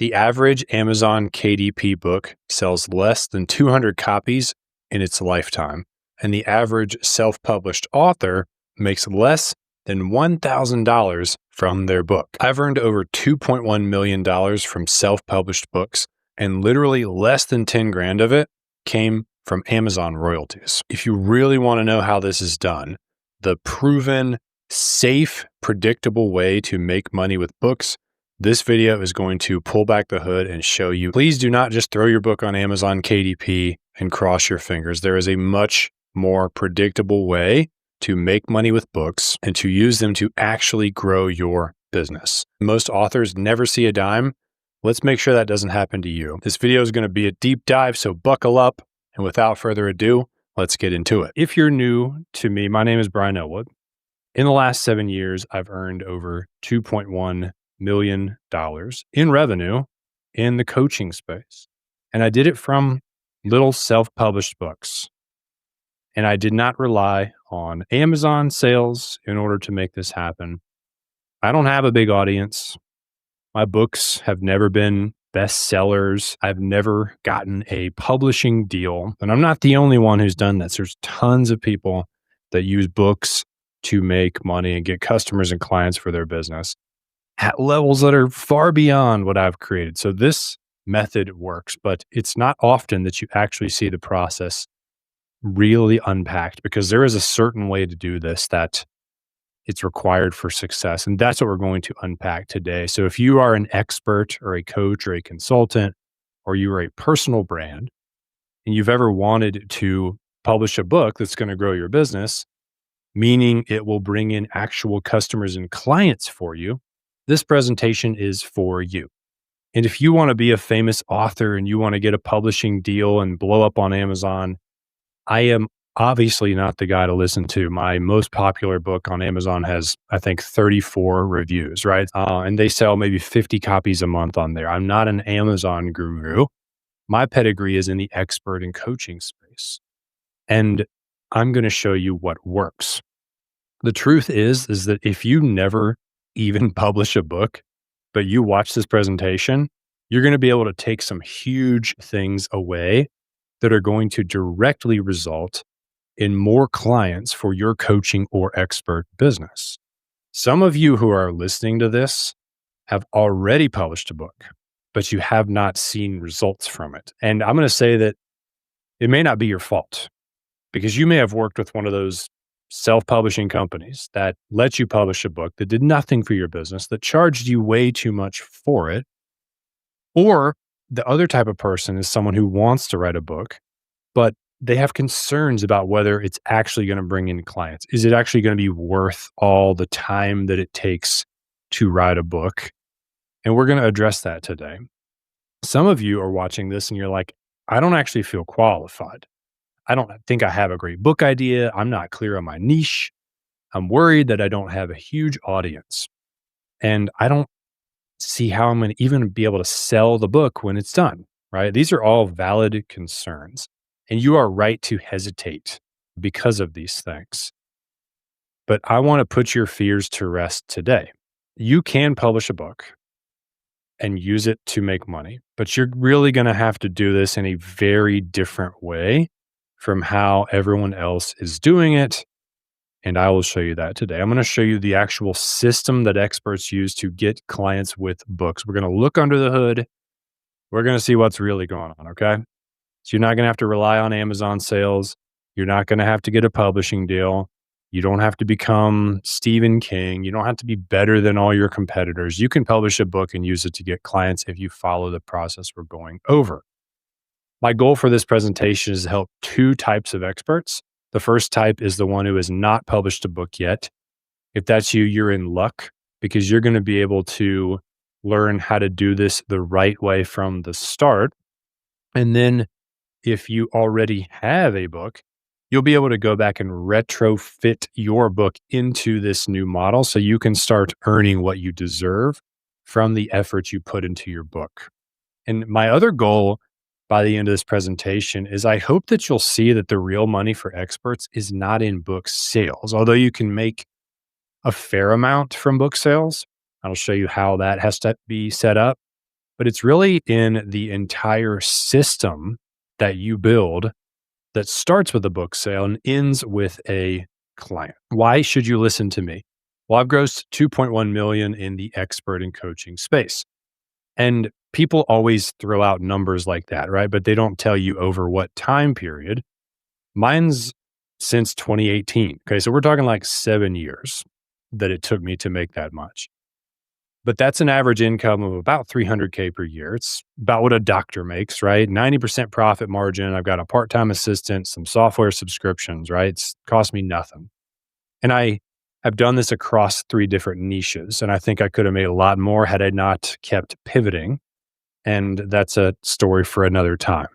The average Amazon KDP book sells less than 200 copies in its lifetime, and the average self-published author makes less than $1,000 from their book. I've earned over $2.1 million from self-published books, and literally less than 10 grand of it came from Amazon royalties. If you really want to know how this is done, the proven, safe, predictable way to make money with books, this video is going to pull back the hood and show you. Please do not just throw your book on Amazon KDP and cross your fingers. There is a much more predictable way to make money with books and to use them to actually grow your business. Most authors never see a dime. Let's make sure that doesn't happen to you. This video is going to be a deep dive, so buckle up. And without further ado, let's get into it. If you're new to me, my name is Brian Elwood. In the last 7 years, I've earned over $2.1 million in revenue in the coaching space. And I did it from little self-published books. And I did not rely on Amazon sales in order to make this happen. I don't have a big audience. My books have never been bestsellers. I've never gotten a publishing deal. And I'm not the only one who's done this. There's tons of people that use books to make money and get customers and clients for their business at levels that are far beyond what I've created. So this method works, but it's not often that you actually see the process really unpacked, because there is a certain way to do this that it's required for success. And that's what we're going to unpack today. So if you are an expert or a coach or a consultant, or you are a personal brand and you've ever wanted to publish a book that's going to grow your business, meaning it will bring in actual customers and clients for you, this presentation is for you. And if you want to be a famous author and you want to get a publishing deal and blow up on Amazon, I am obviously not the guy to listen to. My most popular book on Amazon has, I think, 34 reviews, right? And they sell maybe 50 copies a month on there. I'm not an Amazon guru. My pedigree is in the expert and coaching space. And I'm going to show you what works. The truth is that if you never even publish a book, but you watch this presentation, you're going to be able to take some huge things away that are going to directly result in more clients for your coaching or expert business. Some of you who are listening to this have already published a book, but you have not seen results from it. And I'm going to say that it may not be your fault, because you may have worked with one of those self-publishing companies that let you publish a book that did nothing for your business, that charged you way too much for it. Or the other type of person is someone who wants to write a book, but they have concerns about whether it's actually going to bring in clients. Is it actually going to be worth all the time that it takes to write a book? And we're going to address that today. Some of you are watching this and you're like, I don't actually feel qualified. I don't think I have a great book idea. I'm not clear on my niche. I'm worried that I don't have a huge audience. And I don't see how I'm going to even be able to sell the book when it's done, right? These are all valid concerns. And you are right to hesitate because of these things. But I want to put your fears to rest today. You can publish a book and use it to make money, but you're really going to have to do this in a very different way from how everyone else is doing it. And I will show you that today. I'm going to show you the actual system that experts use to get clients with books. We're going to look under the hood. We're going to see what's really going on, okay? So you're not going to have to rely on Amazon sales. You're not going to have to get a publishing deal. You don't have to become Stephen King. You don't have to be better than all your competitors. You can publish a book and use it to get clients if you follow the process we're going over. My goal for this presentation is to help two types of experts. The first type is the one who has not published a book yet. If that's you, you're in luck, because you're going to be able to learn how to do this the right way from the start. And then if you already have a book, you'll be able to go back and retrofit your book into this new model so you can start earning what you deserve from the effort you put into your book. And my other goal by the end of this presentation is I hope that you'll see that the real money for experts is not in book sales, although you can make a fair amount from book sales. I'll show you how that has to be set up. but it's really in the entire system that you build that starts with a book sale and ends with a client. Why should you listen to me? Well, I've grossed 2.1 million in the expert and coaching space. And people always throw out numbers like that, right? But they don't tell you over what time period. Mine's since 2018. Okay. So we're talking like 7 years that it took me to make that much. But that's an average income of about 300K per year. It's about what a doctor makes, right? 90% profit margin. I've got a part-time assistant, some software subscriptions, right? It's cost me nothing. And I've done this across 3 different niches. And I think I could have made a lot more had I not kept pivoting. And that's a story for another time.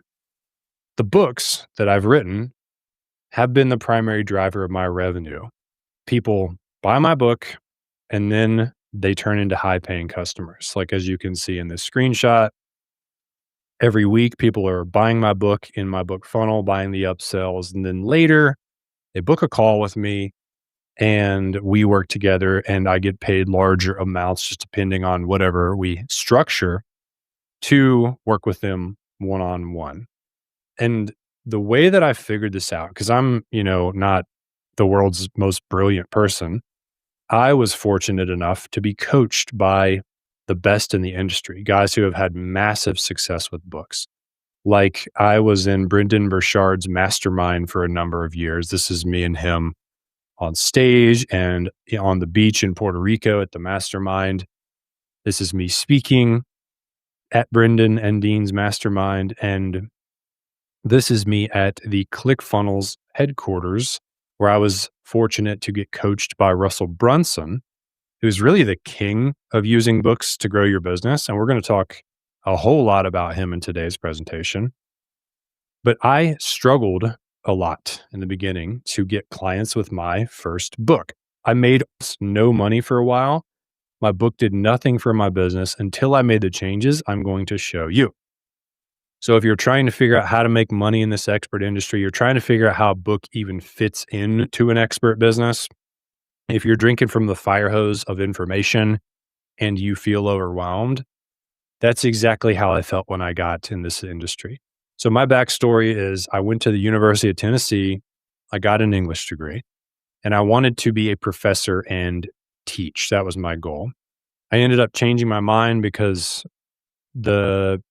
The books that I've written have been the primary driver of my revenue. People buy my book and then they turn into high paying customers. Like, as you can see in this screenshot, every week people are buying my book in my book funnel, buying the upsells. And then later they book a call with me and we work together and I get paid larger amounts just depending on whatever we structure to work with them one-on-one. And the way that I figured this out, because I'm, not the world's most brilliant person, I was fortunate enough to be coached by the best in the industry, guys who have had massive success with books. Like, I was in Brendan Burchard's mastermind for a number of years. This is me and him on stage and on the beach in Puerto Rico at the mastermind. This is me speaking at Brendan and Dean's mastermind. And this is me at the ClickFunnels headquarters, where I was fortunate to get coached by Russell Brunson, who's really the king of using books to grow your business. And we're going to talk a whole lot about him in today's presentation. But I struggled a lot in the beginning to get clients with my first book. I made no money for a while. My book did nothing for my business until I made the changes I'm going to show you. So if you're trying to figure out how to make money in this expert industry, you're trying to figure out how a book even fits into an expert business. If you're drinking from the fire hose of information and you feel overwhelmed, that's exactly how I felt when I got in this industry. So my backstory is I went to the University of Tennessee. I got an English degree and I wanted to be a professor and teach. That was my goal. I ended up changing my mind because the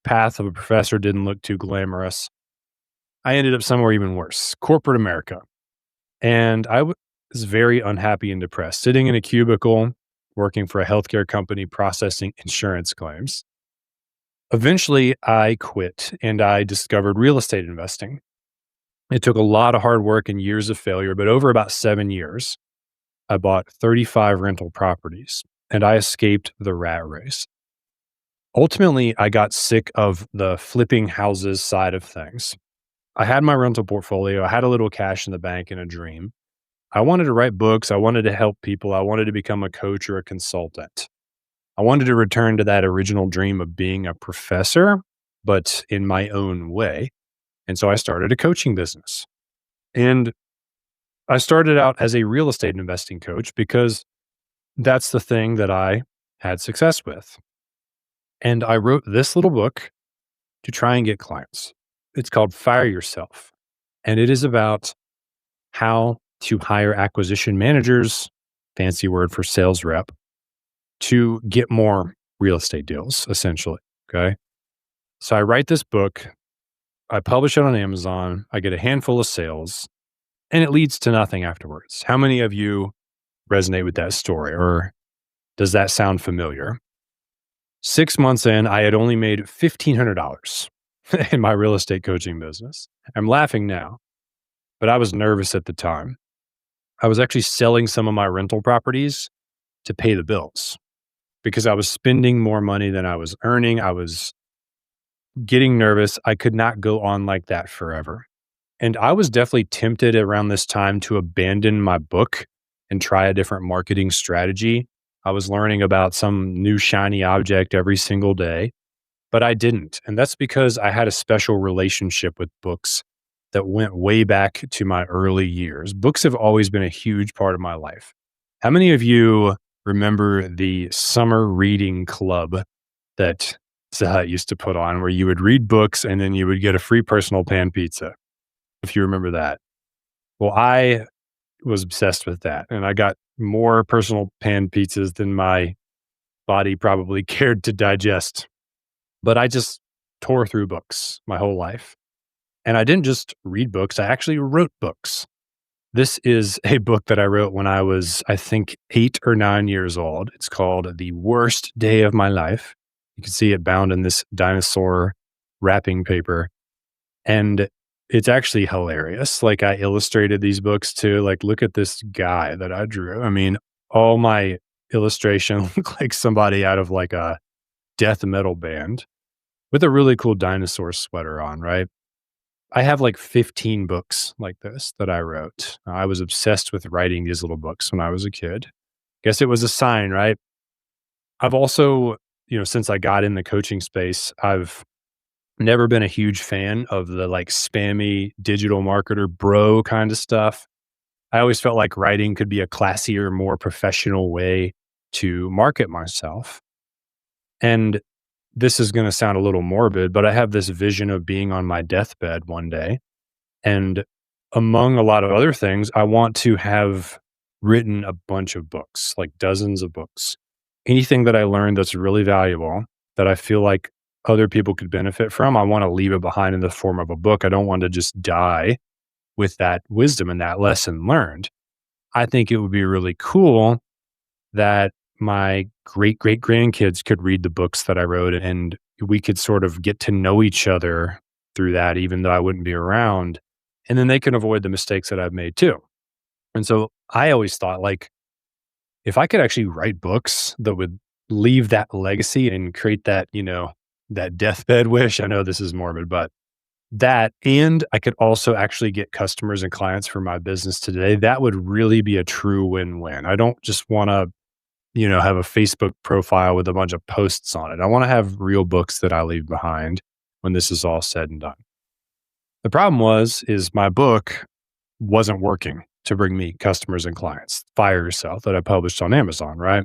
path of a professor didn't look too glamorous. I ended up somewhere even worse, corporate America. And I was very unhappy and depressed, sitting in a cubicle, working for a healthcare company, processing insurance claims. Eventually, I quit and I discovered real estate investing. It took a lot of hard work and years of failure, but over about 7 years, I bought 35 rental properties and I escaped the rat race. Ultimately, I got sick of the flipping houses side of things. I had my rental portfolio. I had a little cash in the bank and a dream. I wanted to write books. I wanted to help people. I wanted to become a coach or a consultant. I wanted to return to that original dream of being a professor, but in my own way. And so I started a coaching business. And I started out as a real estate investing coach because that's the thing that I had success with. And I wrote this little book to try and get clients. It's called Fire Yourself. And it is about how to hire acquisition managers, fancy word for sales rep, to get more real estate deals, essentially. Okay. So I write this book, I publish it on Amazon, I get a handful of sales, and it leads to nothing afterwards. How many of you resonate with that story, or does that sound familiar? 6 months in, I had only made $1,500 in my real estate coaching business. I'm laughing now, but I was nervous at the time. I was actually selling some of my rental properties to pay the bills because I was spending more money than I was earning. I was getting nervous. I could not go on like that forever. And I was definitely tempted around this time to abandon my book and try a different marketing strategy. I was learning about some new shiny object every single day, but I didn't. And that's because I had a special relationship with books that went way back to my early years. Books have always been a huge part of my life. How many of you remember the summer reading club that Zaha used to put on where you would read books and then you would get a free personal pan pizza, if you remember that. Well, I was obsessed with that. And I got more personal pan pizzas than my body probably cared to digest. But I just tore through books my whole life. And I didn't just read books, I actually wrote books. This is a book that I wrote when I was, I think, 8 or 9 years old. It's called The Worst Day of My Life. You can see it bound in this dinosaur wrapping paper. And it's actually hilarious. Like, I illustrated these books too. Like, look at this guy that I drew. I mean, all my illustration look like somebody out of like a death metal band with a really cool dinosaur sweater on, right? I have like 15 books like this that I wrote. I was obsessed with writing these little books when I was a kid. Guess it was a sign, right? I've also, since I got in the coaching space, I've never been a huge fan of the like spammy digital marketer bro kind of stuff. I always felt like writing could be a classier, more professional way to market myself. And this is going to sound a little morbid, but I have this vision of being on my deathbed one day. And among a lot of other things, I want to have written a bunch of books, like dozens of books. Anything that I learned that's really valuable, that I feel like other people could benefit from, I want to leave it behind in the form of a book. I don't want to just die with that wisdom and that lesson learned. I think it would be really cool that my great great grandkids could read the books that I wrote and we could sort of get to know each other through that, even though I wouldn't be around. And then they can avoid the mistakes that I've made too. And so I always thought, like, if I could actually write books that would leave that legacy and create that, that deathbed wish. I know this is morbid, but that, and I could also actually get customers and clients for my business today, that would really be a true win-win. I don't just want to, have a Facebook profile with a bunch of posts on it. I want to have real books that I leave behind when this is all said and done. The problem is my book wasn't working to bring me customers and clients. Fire Yourself, that I published on Amazon, right?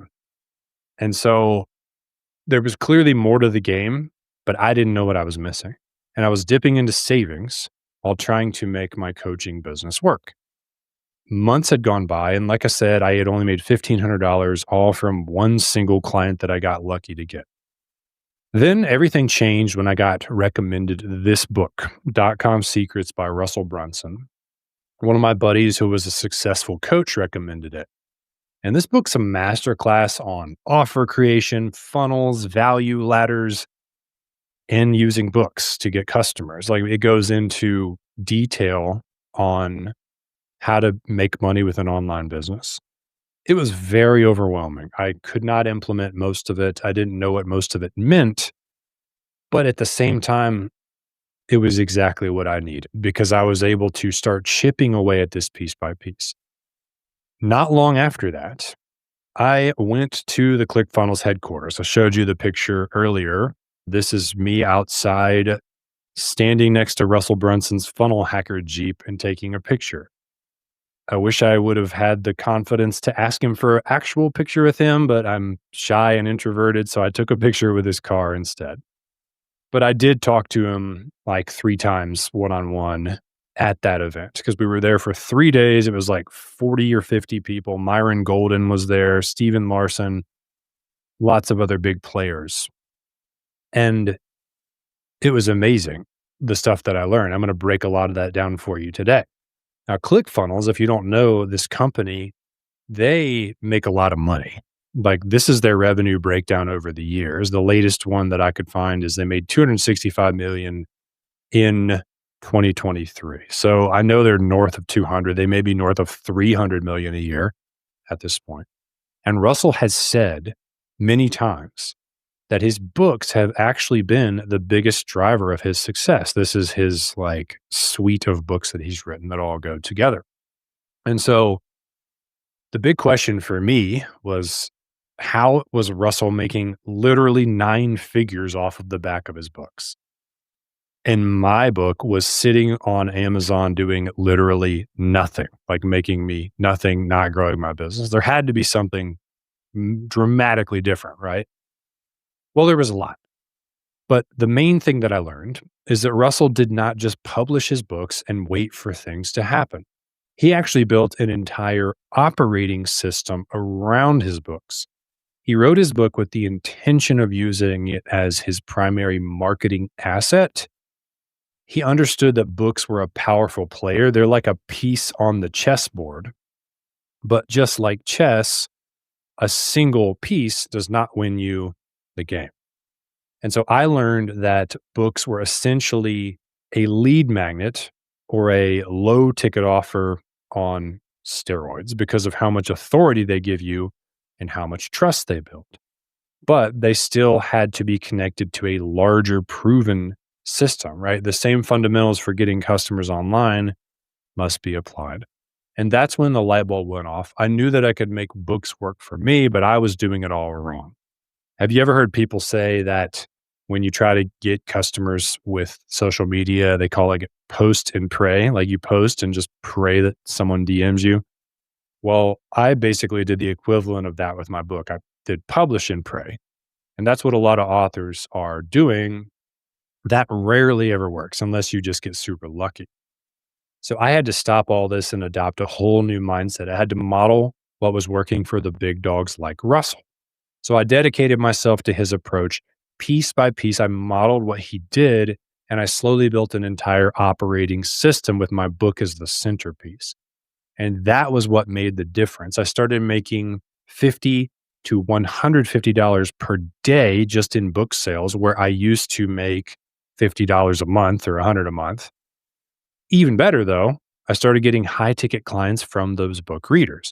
And so there was clearly more to the game, but I didn't know what I was missing. And I was dipping into savings while trying to make my coaching business work. Months had gone by, and like I said, I had only made $1,500, all from one single client that I got lucky to get. Then everything changed when I got recommended this book, .com Secrets by Russell Brunson. One of my buddies who was a successful coach recommended it. And this book's a masterclass on offer creation, funnels, value ladders, and using books to get customers. Like, it goes into detail on how to make money with an online business. It was very overwhelming. I could not implement most of it. I didn't know what most of it meant. But at the same time, it was exactly what I needed because I was able to start chipping away at this piece by piece. Not long after that, I went to the ClickFunnels headquarters. I showed you the picture earlier. This is me outside standing next to Russell Brunson's funnel hacker Jeep and taking a picture. I wish I would have had the confidence to ask him for an actual picture with him, but I'm shy and introverted, so I took a picture with his car instead. But I did talk to him like 3 times one-on-one at that event because we were there for 3 days. It was like 40 or 50 people. Myron Golden was there, Steven Larson, lots of other big players. And it was amazing, the stuff that I learned. I'm going to break a lot of that down for you today. Now, ClickFunnels, if you don't know this company, they make a lot of money. Like, this is their revenue breakdown over the years. The latest one that I could find is they made $265 million in 2023. So I know they're north of 200. They may be north of 300 million a year at this point. And Russell has said many times that his books have actually been the biggest driver of his success. This is his like suite of books that he's written that all go together. And so the big question for me was, how was Russell making literally 9 figures off of the back of his books? And my book was sitting on Amazon doing literally nothing, like making me nothing, not growing my business. There had to be something dramatically different, right? Well, there was a lot. But the main thing that I learned is that Russell did not just publish his books and wait for things to happen. He actually built an entire operating system around his books. He wrote his book with the intention of using it as his primary marketing asset. He understood that books were a powerful player. They're like a piece on the chessboard. But just like chess, a single piece does not win you the game. And so I learned that books were essentially a lead magnet or a low ticket offer on steroids because of how much authority they give you and how much trust they build. But they still had to be connected to a larger proven system, right? The same fundamentals for getting customers online must be applied. And that's when the light bulb went off. I knew that I could make books work for me, but I was doing it all wrong. Have you ever heard people say that when you try to get customers with social media, they call it post and pray, like you post and just pray that someone DMs you? Well, I basically did the equivalent of that with my book. I did publish and pray. And that's what a lot of authors are doing. That rarely ever works unless you just get super lucky. So I had to stop all this and adopt a whole new mindset. I had to model what was working for the big dogs like Russell. So I dedicated myself to his approach. Piece by piece, I modeled what he did, and I slowly built an entire operating system with my book as the centerpiece. And that was what made the difference. I started making $50 to $150 per day just in book sales, where I used to make $50 a month or $100 a month. Even better, though, I started getting high ticket clients from those book readers.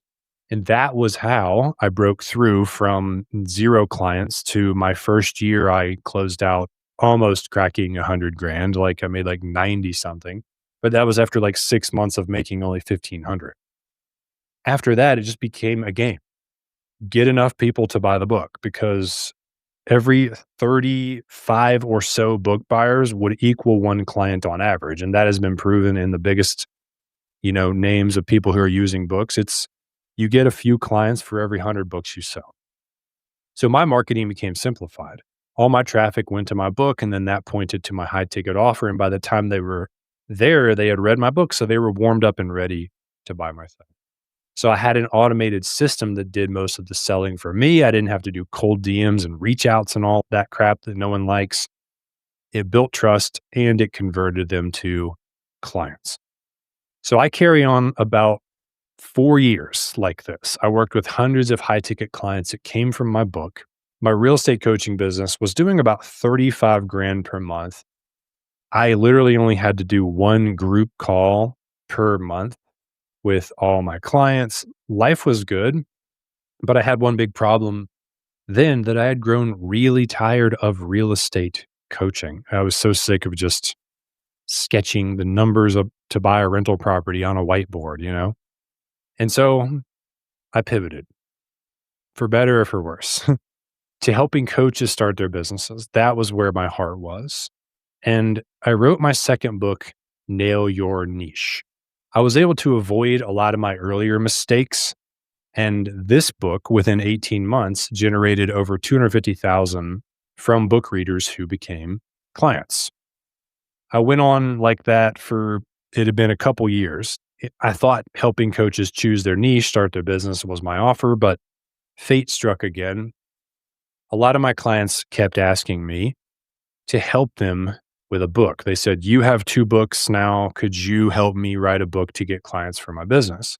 And that was how I broke through from 0 clients to my first year. I closed out almost cracking 100 grand. Like I made like 90 something, but that was after like 6 months of making only 1,500. After that, it just became a game. Get enough people to buy the book because every 35 or so book buyers would equal 1 client on average. And that has been proven in the biggest, names of people who are using books. It's you get a few clients for every 100 books you sell. So my marketing became simplified. All my traffic went to my book, and then that pointed to my high ticket offer. And by the time they were there, they had read my book. So they were warmed up and ready to buy my thing. So I had an automated system that did most of the selling for me. I didn't have to do cold DMs and reach outs and all that crap that no one likes. It built trust and it converted them to clients. So I carry on about 4 years like this. I worked with hundreds of high ticket clients that came from my book. My real estate coaching business was doing about 35 grand per month. I literally only had to do 1 group call per month with all my clients. Life was good, but I had one big problem then that I had grown really tired of real estate coaching. I was so sick of just sketching the numbers up to buy a rental property on a whiteboard. And so I pivoted for better or for worse to helping coaches start their businesses. That was where my heart was. And I wrote my second book, Nail Your Niche. I was able to avoid a lot of my earlier mistakes. And this book, within 18 months, generated over 250,000 from book readers who became clients. I went on like that it had been a couple years. I thought helping coaches choose their niche, start their business was my offer, but fate struck again. A lot of my clients kept asking me to help them with a book. They said, "You have 2 books now. Could you help me write a book to get clients for my business?"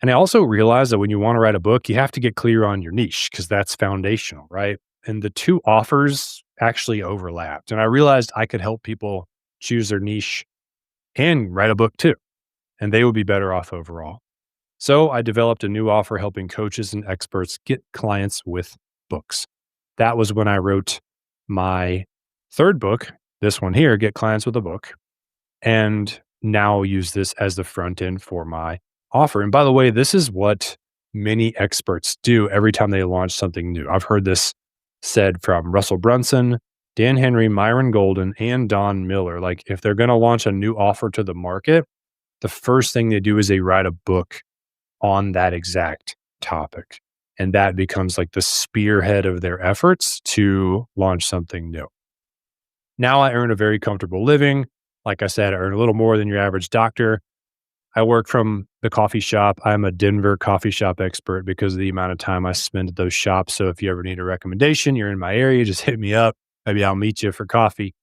And I also realized that when you want to write a book, you have to get clear on your niche because that's foundational, right? And the 2 offers actually overlapped. And I realized I could help people choose their niche and write a book too, and they would be better off overall. So I developed a new offer helping coaches and experts get clients with books. That was when I wrote my third book, this one here, Get Clients with a Book, and now use this as the front end for my offer. And by the way, this is what many experts do every time they launch something new. I've heard this said from Russell Brunson, Dan Henry, Myron Golden, and Don Miller. Like if they're going to launch a new offer to the market, the first thing they do is they write a book on that exact topic. And that becomes like the spearhead of their efforts to launch something new. Now I earn a very comfortable living. Like I said, I earn a little more than your average doctor. I work from the coffee shop. I'm a Denver coffee shop expert because of the amount of time I spend at those shops. So if you ever need a recommendation, you're in my area, just hit me up. Maybe I'll meet you for coffee.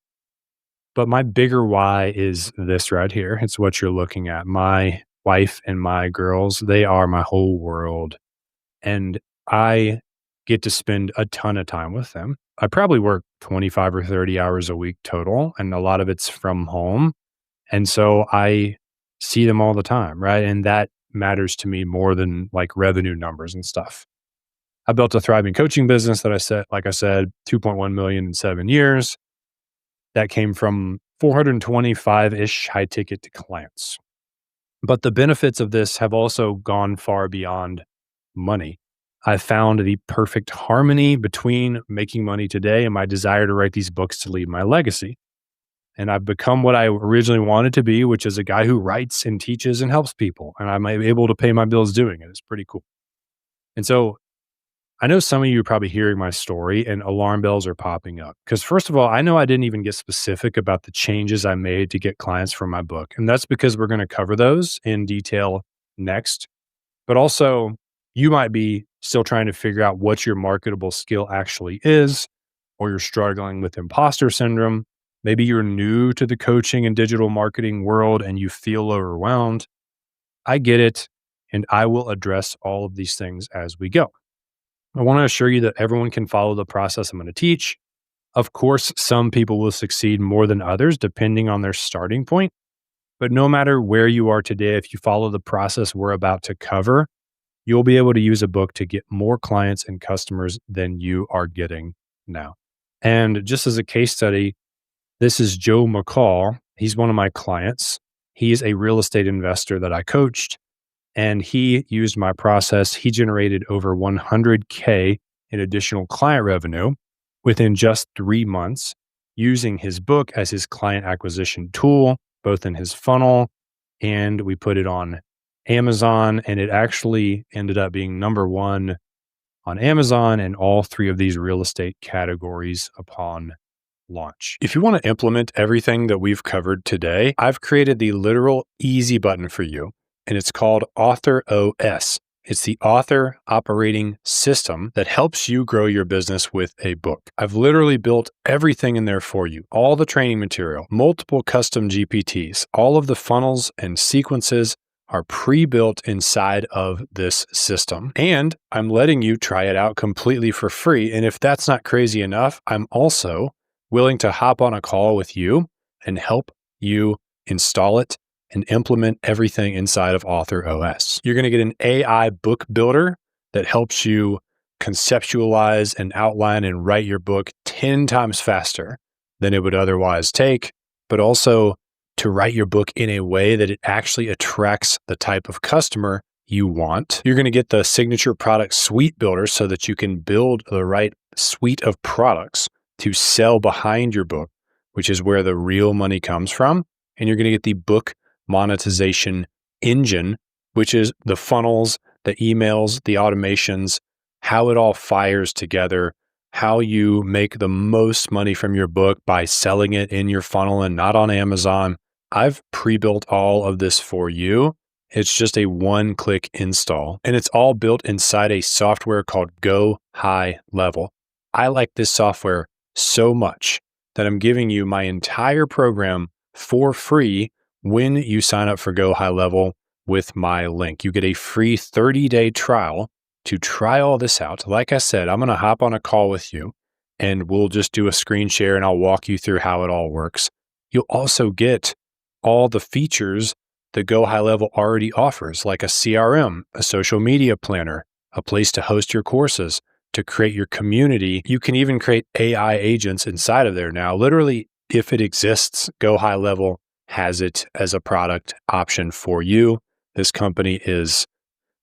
But my bigger why is this right here. It's what you're looking at. My wife and my girls, they are my whole world. And I get to spend a ton of time with them. I probably work 25 or 30 hours a week total, and a lot of it's from home. And so I see them all the time, right? And that matters to me more than like revenue numbers and stuff. I built a thriving coaching business that like I said, 2.1 million in 7 years. That came from 425-ish high ticket clients. But the benefits of this have also gone far beyond money. I found the perfect harmony between making money today and my desire to write these books to leave my legacy. And I've become what I originally wanted to be, which is a guy who writes and teaches and helps people. And I'm able to pay my bills doing it. It's pretty cool. And so I know some of you are probably hearing my story and alarm bells are popping up. Because first of all, I know I didn't even get specific about the changes I made to get clients for my book. And that's because we're going to cover those in detail next. But also, you might be still trying to figure out what your marketable skill actually is, or you're struggling with imposter syndrome. Maybe you're new to the coaching and digital marketing world and you feel overwhelmed. I get it. And I will address all of these things as we go. I want to assure you that everyone can follow the process I'm going to teach. Of course, some people will succeed more than others depending on their starting point. But no matter where you are today, if you follow the process we're about to cover, you'll be able to use a book to get more clients and customers than you are getting now. And just as a case study, this is Joe McCall. He's one of my clients. He's a real estate investor that I coached, and he used my process. He generated over 100K in additional client revenue within just 3 months using his book as his client acquisition tool, both in his funnel, and we put it on Amazon, and it actually ended up being number one on Amazon in all 3 of these real estate categories upon launch. If you want to implement everything that we've covered today, I've created the literal easy button for you, and it's called Author OS. It's the author operating system that helps you grow your business with a book. I've literally built everything in there for you. All the training material, multiple custom GPTs, all of the funnels and sequences are pre-built inside of this system. And I'm letting you try it out completely for free. And if that's not crazy enough, I'm also willing to hop on a call with you and help you install it and implement everything inside of Author OS. You're going to get an AI book builder that helps you conceptualize and outline and write your book 10 times faster than it would otherwise take, but also to write your book in a way that it actually attracts the type of customer you want. You're going to get the signature product suite builder so that you can build the right suite of products to sell behind your book, which is where the real money comes from. And you're going to get the book monetization engine, which is the funnels, the emails, the automations, how it all fires together, how you make the most money from your book by selling it in your funnel and not on Amazon. I've pre-built all of this for you. It's just a one-click install, and it's all built inside a software called Go High Level. I like this software so much that I'm giving you my entire program for free when you sign up for Go High Level with my link. You get a free 30-day trial to try all this out. Like I said, I'm going to hop on a call with you and we'll just do a screen share and I'll walk you through how it all works. You'll also get all the features that Go High Level already offers, like a CRM, a social media planner, a place to host your courses, to create your community. You can even create AI agents inside of there now. Literally, if it exists, Go High Level has it as a product option for you. This company is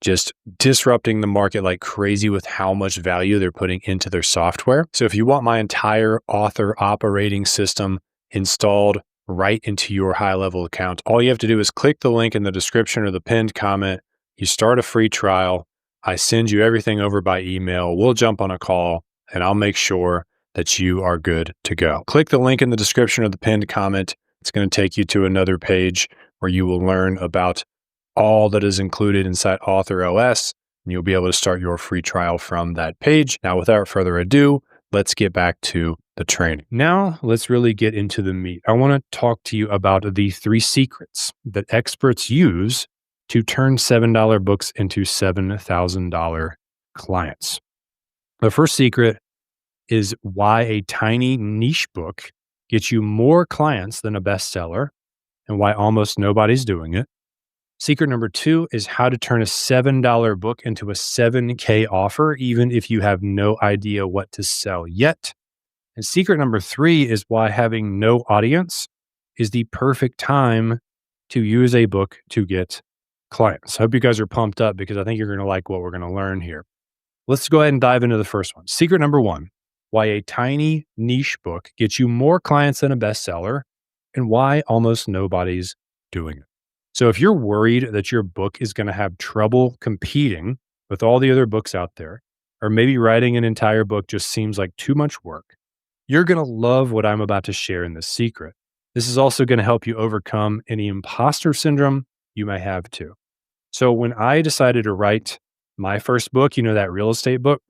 just disrupting the market like crazy with how much value they're putting into their software. So if you want my entire author operating system installed right into your high level account, all you have to do is click the link in the description or the pinned comment. You start a free trial. I send you everything over by email. We'll jump on a call and I'll make sure that you are good to go. Click the link in the description of the pinned comment. It's going to take you to another page where you will learn about all that is included inside Author OS, and you'll be able to start your free trial from that page. Now, without further ado, let's get back to the training. Now, let's really get into the meat. I want to talk to you about the 3 secrets that experts use to turn $7 books into $7,000 clients. The first secret is why a tiny niche book gets you more clients than a bestseller and why almost nobody's doing it. Secret number 2 is how to turn a $7 book into a $7K offer, even if you have no idea what to sell yet. And secret number 3 is why having no audience is the perfect time to use a book to get clients. I hope you guys are pumped up because I think you're going to like what we're going to learn here. Let's go ahead and dive into the first one. Secret number 1, why a tiny niche book gets you more clients than a bestseller and why almost nobody's doing it. So if you're worried that your book is going to have trouble competing with all the other books out there, or maybe writing an entire book just seems like too much work, you're going to love what I'm about to share in this secret. This is also going to help you overcome any imposter syndrome you may have too. So when I decided to write my first book, that real estate book,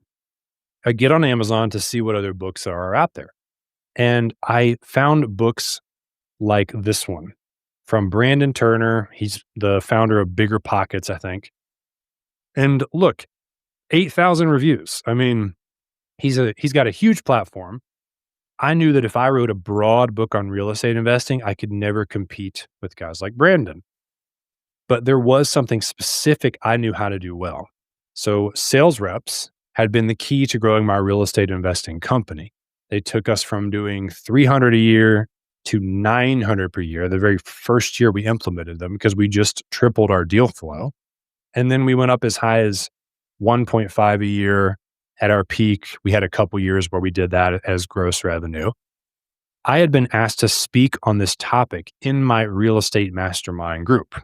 I get on Amazon to see what other books are out there. And I found books like this one from Brandon Turner. He's the founder of Bigger Pockets, I think. And look, 8,000 reviews. I mean, he's got a huge platform. I knew that if I wrote a broad book on real estate investing, I could never compete with guys like Brandon. But there was something specific I knew how to do well. So sales reps had been the key to growing my real estate investing company. They took us from doing 300 a year to 900 per year the very first year we implemented them because we just tripled our deal flow. And then we went up as high as 1.5 a year at our peak. We had a couple years where we did that as gross revenue. I had been asked to speak on this topic in my real estate mastermind group.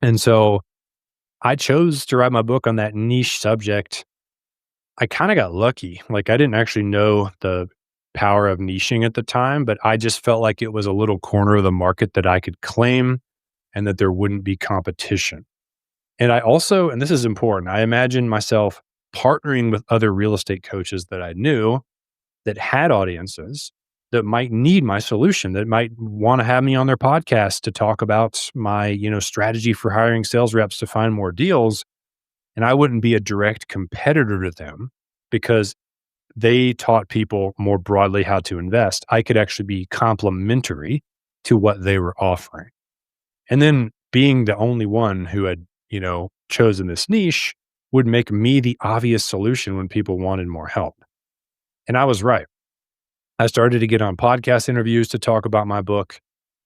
And so I chose to write my book on that niche subject. I kind of got lucky. Like I didn't actually know the power of niching at the time, but I just felt like it was a little corner of the market that I could claim and that there wouldn't be competition. And I also, and this is important, I imagined myself partnering with other real estate coaches that I knew that had audiences that might need my solution, that might want to have me on their podcast to talk about my, strategy for hiring sales reps to find more deals. And I wouldn't be a direct competitor to them because they taught people more broadly how to invest. I could actually be complementary to what they were offering. And then being the only one who had, chosen this niche would make me the obvious solution when people wanted more help. And I was right. I started to get on podcast interviews to talk about my book.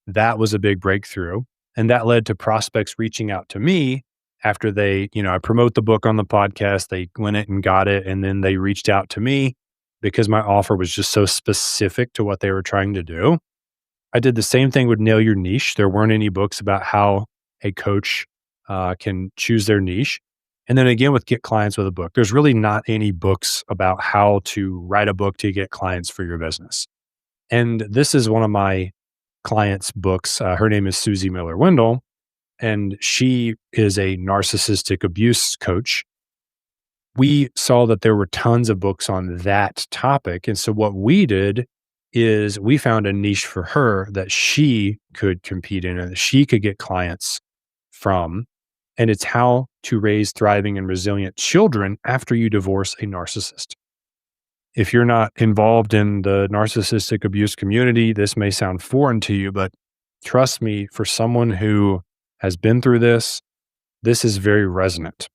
That was a big breakthrough. And that led to prospects reaching out to me after they, I promote the book on the podcast, they went it and got it. And then they reached out to me because my offer was just so specific to what they were trying to do. I did the same thing with Nail Your Niche. There weren't any books about how a coach can choose their niche. And then again, with Get Clients with a Book, there's really not any books about how to write a book to get clients for your business. And this is one of my clients' books. Her name is Susie Miller Wendell, and she is a narcissistic abuse coach. We saw that there were tons of books on that topic. And so what we did is we found a niche for her that she could compete in and that she could get clients from. And it's how to raise thriving and resilient children after you divorce a narcissist. If you're not involved in the narcissistic abuse community, this may sound foreign to you, but trust me, for someone who has been through this, this is very resonant.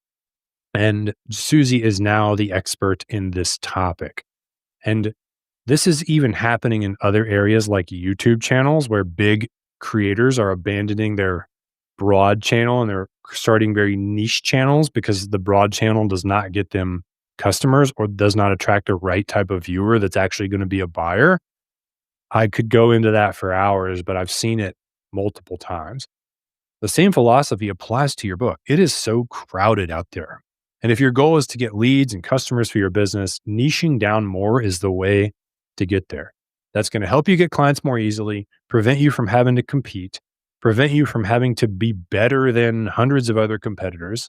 And Susie is now the expert in this topic. And this is even happening in other areas like YouTube channels where big creators are abandoning their broad channel and they're starting very niche channels because the broad channel does not get them customers or does not attract the right type of viewer that's actually going to be a buyer. I could go into that for hours, but I've seen it multiple times. The same philosophy applies to your book. It is so crowded out there. And if your goal is to get leads and customers for your business, niching down more is the way to get there. That's going to help you get clients more easily, prevent you from having to compete, prevent you from having to be better than hundreds of other competitors.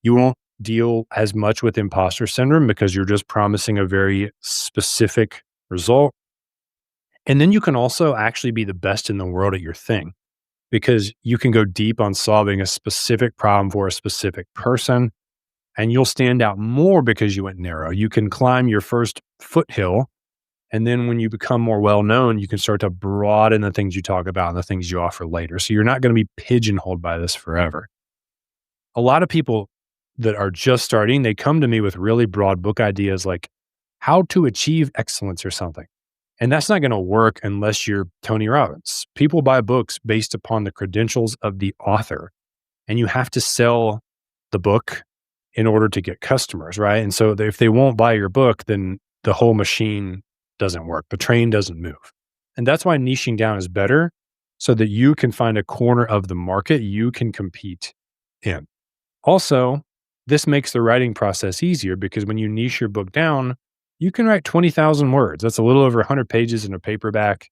You won't deal as much with imposter syndrome because you're just promising a very specific result. And then you can also actually be the best in the world at your thing because you can go deep on solving a specific problem for a specific person, and you'll stand out more because you went narrow. You can climb your first foothill, and then when you become more well-known, you can start to broaden the things you talk about and the things you offer later. So you're not going to be pigeonholed by this forever. A lot of people that are just starting, they come to me with really broad book ideas like how to achieve excellence or something. And that's not going to work unless you're Tony Robbins. People buy books based upon the credentials of the author, and you have to sell the book in order to get customers, right? And so if they won't buy your book, then the whole machine doesn't work. The train doesn't move. And that's why niching down is better so that you can find a corner of the market you can compete in. Also, this makes the writing process easier because when you niche your book down, you can write 20,000 words. That's a little over 100 pages in a paperback,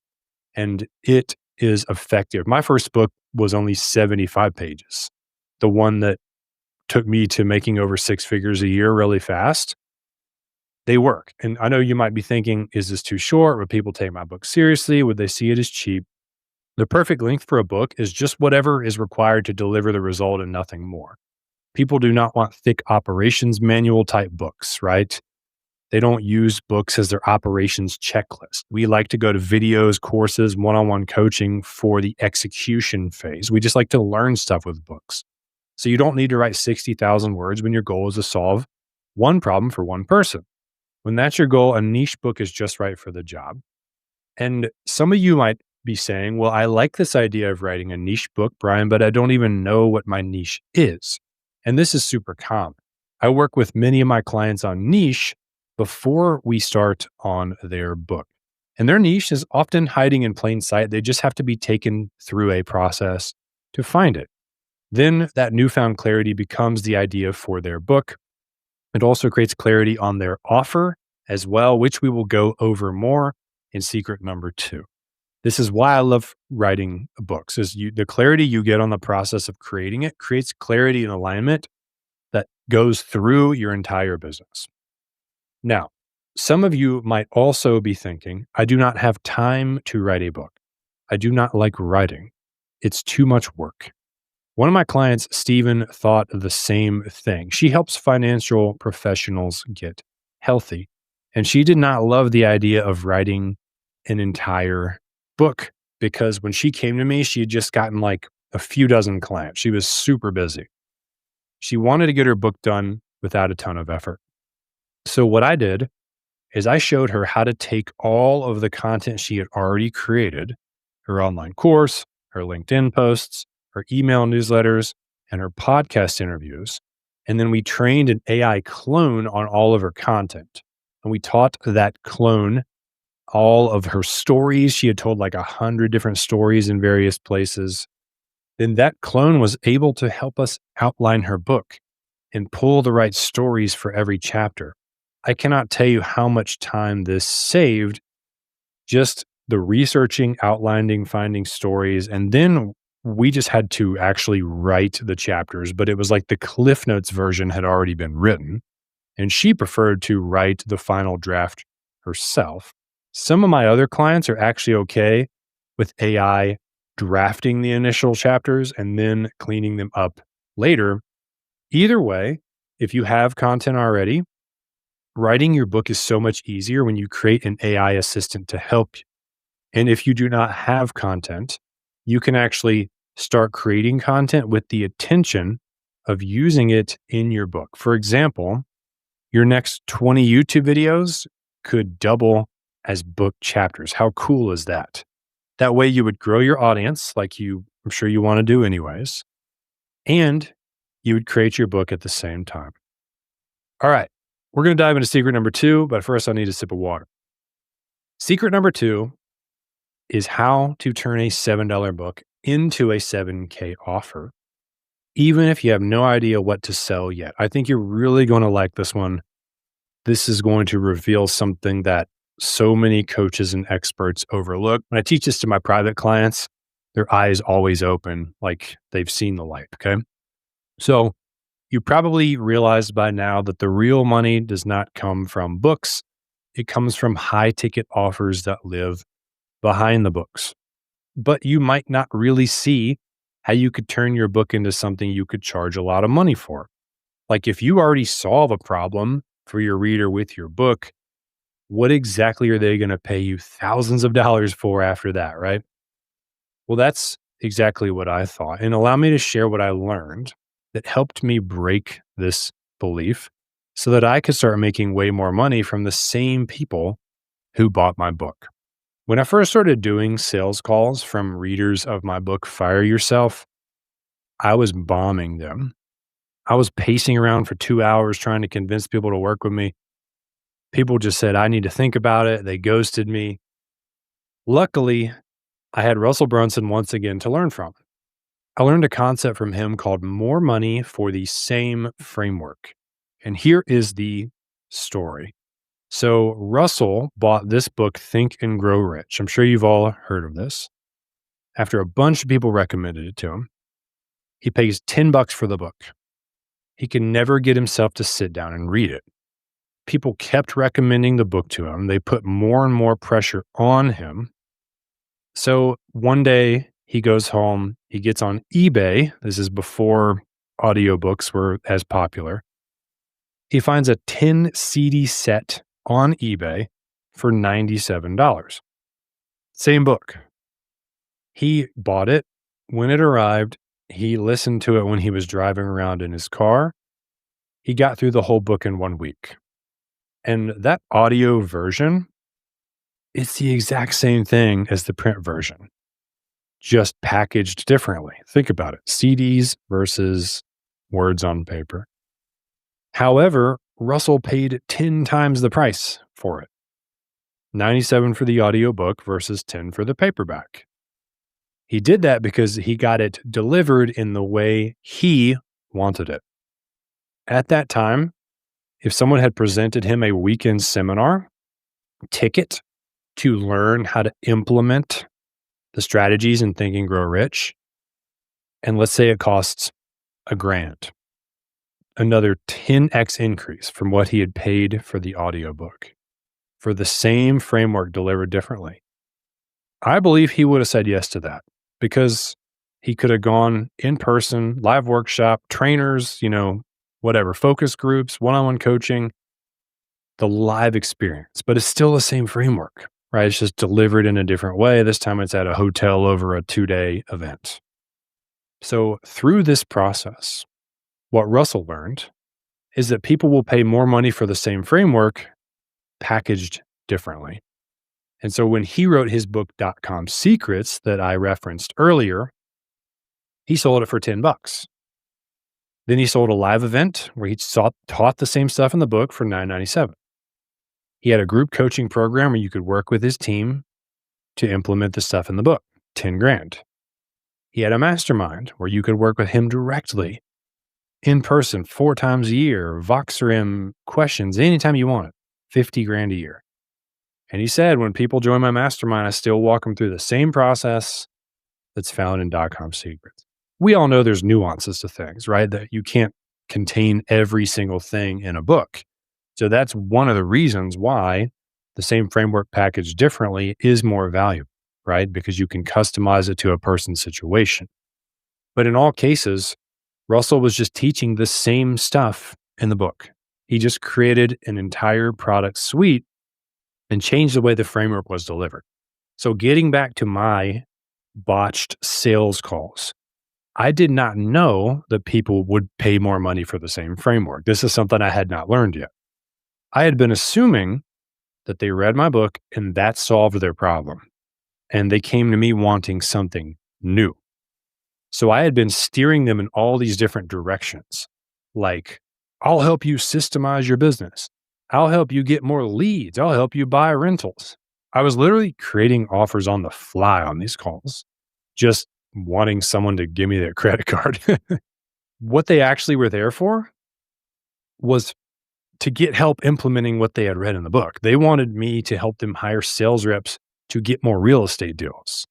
and it is effective. My first book was only 75 pages. The one that took me to making over six figures a year really fast. They work. And I know you might be thinking, is this too short? Would people take my book seriously? Would they see it as cheap? The perfect length for a book is just whatever is required to deliver the result and nothing more. People do not want thick operations manual type books, right? They don't use books as their operations checklist. We like to go to videos, courses, one-on-one coaching for the execution phase. We just like to learn stuff with books. So you don't need to write 60,000 words when your goal is to solve one problem for one person. When that's your goal, a niche book is just right for the job. And some of you might be saying, well, I like this idea of writing a niche book, Brian, but I don't even know what my niche is. And this is super common. I work with many of my clients on niche before we start on their book. And their niche is often hiding in plain sight. They just have to be taken through a process to find it. Then that newfound clarity becomes the idea for their book. It also creates clarity on their offer as well, which we will go over more in secret number 2. This is why I love writing books, is the clarity you get on the process of creating it creates clarity and alignment that goes through your entire business. Now, some of you might also be thinking, I do not have time to write a book. I do not like writing. It's too much work. One of my clients, Stephen, thought the same thing. She helps financial professionals get healthy, and she did not love the idea of writing an entire book because when she came to me, she had just gotten like a few dozen clients. She was super busy. She wanted to get her book done without a ton of effort. So what I did is I showed her how to take all of the content she had already created, her online course, her LinkedIn posts, her email newsletters, and her podcast interviews. And then we trained an AI clone on all of her content. And we taught that clone all of her stories. She had told like 100 different stories in various places. Then that clone was able to help us outline her book and pull the right stories for every chapter. I cannot tell you how much time this saved, just the researching, outlining, finding stories. And then we just had to actually write the chapters, but it was like the Cliff Notes version had already been written. And she preferred to write the final draft herself. Some of my other clients are actually okay with AI drafting the initial chapters and then cleaning them up later. Either way, if you have content already, writing your book is so much easier when you create an AI assistant to help you. And if you do not have content, you can actually start creating content with the intention of using it in your book. For example, your next 20 YouTube videos could double as book chapters. How cool is that? That way you would grow your audience like I'm sure you want to do anyways, and you would create your book at the same time. All right, we're going to dive into secret number 2, but first I need a sip of water. Secret number 2 is how to turn a $7 book into a $7K offer, even if you have no idea what to sell yet. I think you're really going to like this one. This is going to reveal something that so many coaches and experts overlook. When I teach this to my private clients, their eyes always open, like they've seen the light. Okay. So you probably realized by now that the real money does not come from books. It comes from high ticket offers that live behind the books. But you might not really see how you could turn your book into something you could charge a lot of money for. Like if you already solve a problem for your reader with your book, what exactly are they going to pay you thousands of dollars for after that, right? Well, that's exactly what I thought. And allow me to share what I learned that helped me break this belief so that I could start making way more money from the same people who bought my book. When I first started doing sales calls from readers of my book, Fire Yourself, I was bombing them. I was pacing around for 2 hours trying to convince people to work with me. People just said, I need to think about it. They ghosted me. Luckily, I had Russell Brunson once again to learn from. I learned a concept from him called more money for the same framework. And here is the story. So Russell bought this book, Think and Grow Rich. I'm sure you've all heard of this. After a bunch of people recommended it to him, he pays $10 for the book. He can never get himself to sit down and read it. People kept recommending the book to him. They put more and more pressure on him. So one day he goes home, he gets on eBay. This is before audiobooks were as popular. He finds a 10 CD set on eBay for $97. Same book. He bought it. When it arrived, he listened to it when he was driving around in his car. He got through the whole book in 1 week. And that audio version, it's the exact same thing as the print version, just packaged differently. Think about it. CDs versus words on paper. However, Russell paid 10 times the price for it. 97 for the audiobook versus 10 for the paperback. He did that because he got it delivered in the way he wanted it. At that time, if someone had presented him a weekend seminar ticket to learn how to implement the strategies in Think and Grow Rich, and let's say it costs $1,000, another 10x increase from what he had paid for the audiobook for the same framework delivered differently, I believe he would have said yes to that because he could have gone in person, live workshop, trainers, whatever, focus groups, one-on-one coaching, the live experience, but it's still the same framework, right? It's just delivered in a different way. This time it's at a hotel over a 2-day event. So through this process, what Russell learned is that people will pay more money for the same framework packaged differently. And so when he wrote his book, .com Secrets, that I referenced earlier, he sold it for $10. Then he sold a live event where he taught the same stuff in the book for $9.97. He had a group coaching program where you could work with his team to implement the stuff in the book, $10,000. He had a mastermind where you could work with him directly in person 4 times a year, Voxer him questions anytime you want it, $50,000 a year. And he said, when people join my mastermind, I still walk them through the same process that's found in .com Secrets. We all know there's nuances to things, right? That you can't contain every single thing in a book. So that's one of the reasons why the same framework packaged differently is more valuable, right? Because you can customize it to a person's situation. But in all cases, Russell was just teaching the same stuff in the book. He just created an entire product suite and changed the way the framework was delivered. So getting back to my botched sales calls, I did not know that people would pay more money for the same framework. This is something I had not learned yet. I had been assuming that they read my book and that solved their problem. And they came to me wanting something new. So I had been steering them in all these different directions. Like, I'll help you systemize your business. I'll help you get more leads. I'll help you buy rentals. I was literally creating offers on the fly on these calls, just wanting someone to give me their credit card. What they actually were there for was to get help implementing what they had read in the book. They wanted me to help them hire sales reps to get more real estate deals.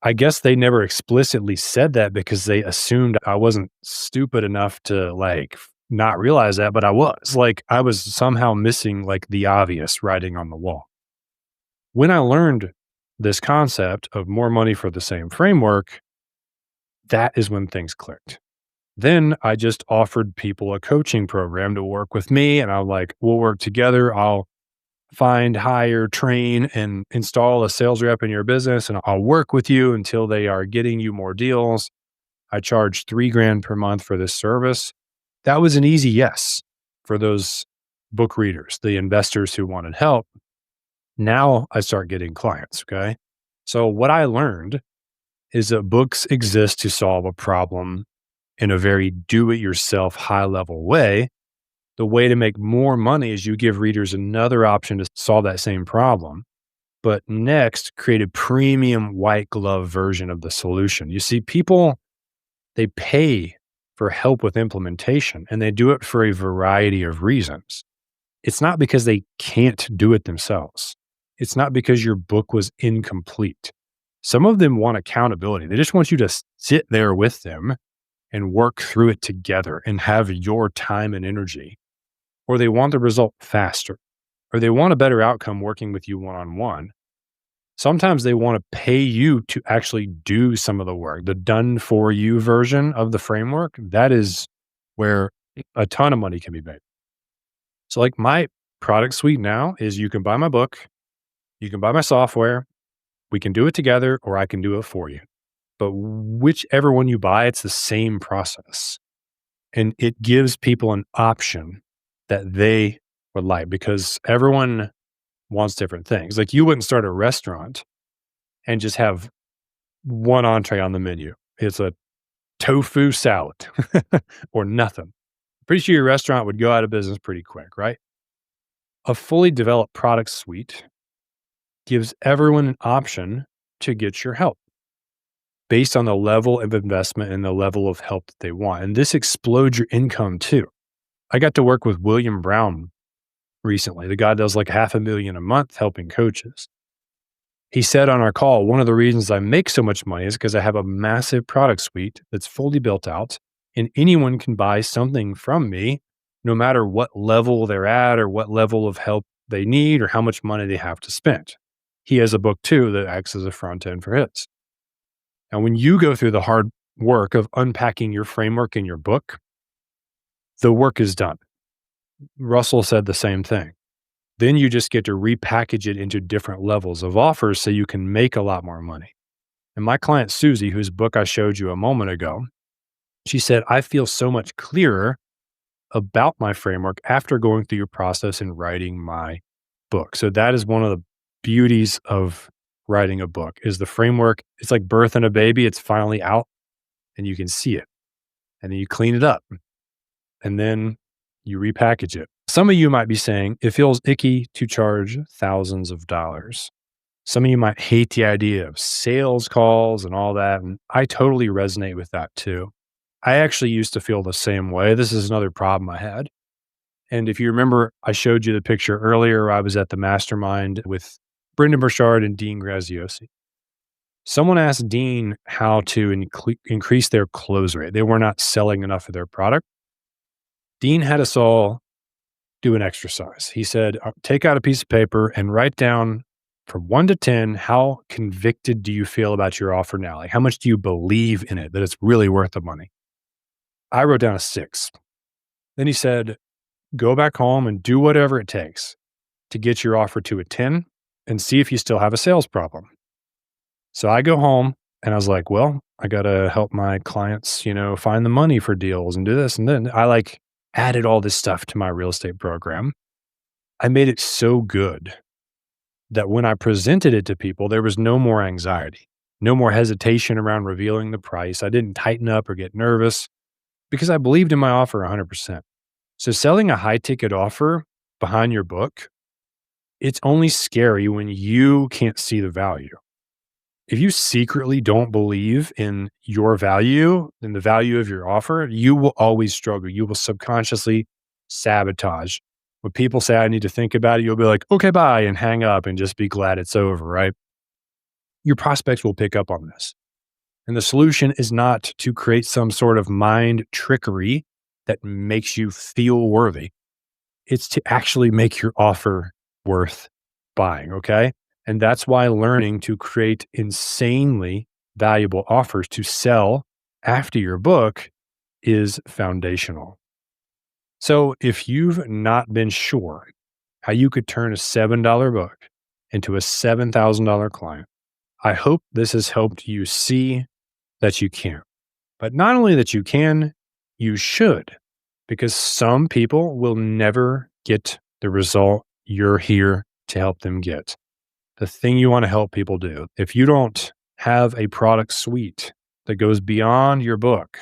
I guess they never explicitly said that because they assumed I wasn't stupid enough to not realize that, but I was. I was somehow missing the obvious writing on the wall. When I learned this concept of more money for the same framework, that is when things clicked. Then I just offered people a coaching program to work with me, and I'm like, we'll work together. I'll find, hire, train, and install a sales rep in your business, and I'll work with you until they are getting you more deals. I charge $3,000 per month for this service. That was an easy yes for those book readers, the investors who wanted help. Now I start getting clients. Okay. So what I learned is that books exist to solve a problem in a very do-it-yourself, high-level way. The way to make more money is you give readers another option to solve that same problem, but next, create a premium white glove version of the solution. You see, people, they pay for help with implementation, and they do it for a variety of reasons. It's not because they can't do it themselves. It's not because your book was incomplete. Some of them want accountability. They just want you to sit there with them and work through it together and have your time and energy. Or they want the result faster, or they want a better outcome working with you one-on-one. Sometimes they want to pay you to actually do some of the work. The done for you version of the framework, that is where a ton of money can be made. So my product suite now is you can buy my book, you can buy my software, we can do it together, or I can do it for you. But whichever one you buy, it's the same process. And it gives people an option that they would like, because everyone wants different things. You wouldn't start a restaurant and just have one entree on the menu. It's a tofu salad or nothing. Pretty sure your restaurant would go out of business pretty quick, right? A fully developed product suite gives everyone an option to get your help based on the level of investment and the level of help that they want. And this explodes your income too. I got to work with William Brown recently. The guy does $500,000 a month helping coaches. He said on our call, one of the reasons I make so much money is because I have a massive product suite that's fully built out, and anyone can buy something from me, no matter what level they're at or what level of help they need or how much money they have to spend. He has a book too that acts as a front end for his. And when you go through the hard work of unpacking your framework in your book, the work is done. Russell said the same thing. Then you just get to repackage it into different levels of offers so you can make a lot more money. And my client, Susie, whose book I showed you a moment ago, she said, I feel so much clearer about my framework after going through your process and writing my book. So that is one of the beauties of writing a book is the framework. It's like birthing a baby. It's finally out and you can see it, and then you clean it up and then you repackage it. Some of you might be saying it feels icky to charge thousands of dollars. Some of you might hate the idea of sales calls and all that. And I totally resonate with that too. I actually used to feel the same way. This is another problem I had. And if you remember, I showed you the picture earlier. I was at the mastermind with Brendan Burchard and Dean Graziosi. Someone asked Dean how to increase their close rate. They were not selling enough of their product. Dean had us all do an exercise. He said, take out a piece of paper and write down from 1 to 10, how convicted do you feel about your offer now? How much do you believe in it, that it's really worth the money? I wrote down a 6. Then he said, go back home and do whatever it takes to get your offer to a 10 and see if you still have a sales problem. So I go home and I was like, well, I got to help my clients, find the money for deals and do this. And then I added all this stuff to my real estate program. I made it so good that when I presented it to people, there was no more anxiety, no more hesitation around revealing the price. I didn't tighten up or get nervous because I believed in my offer 100%. So selling a high ticket offer behind your book, it's only scary when you can't see the value. If you secretly don't believe in your value and the value of your offer, you will always struggle. You will subconsciously sabotage. When people say, I need to think about it, you'll be like, okay, bye, and hang up and just be glad it's over, right? Your prospects will pick up on this. And the solution is not to create some sort of mind trickery that makes you feel worthy. It's to actually make your offer worth buying, okay? And that's why learning to create insanely valuable offers to sell after your book is foundational. So if you've not been sure how you could turn a $7 book into a $7,000 client, I hope this has helped you see that you can. But not only that you can, you should, because some people will never get the result you're here to help them get. The thing you want to help people do, if you don't have a product suite that goes beyond your book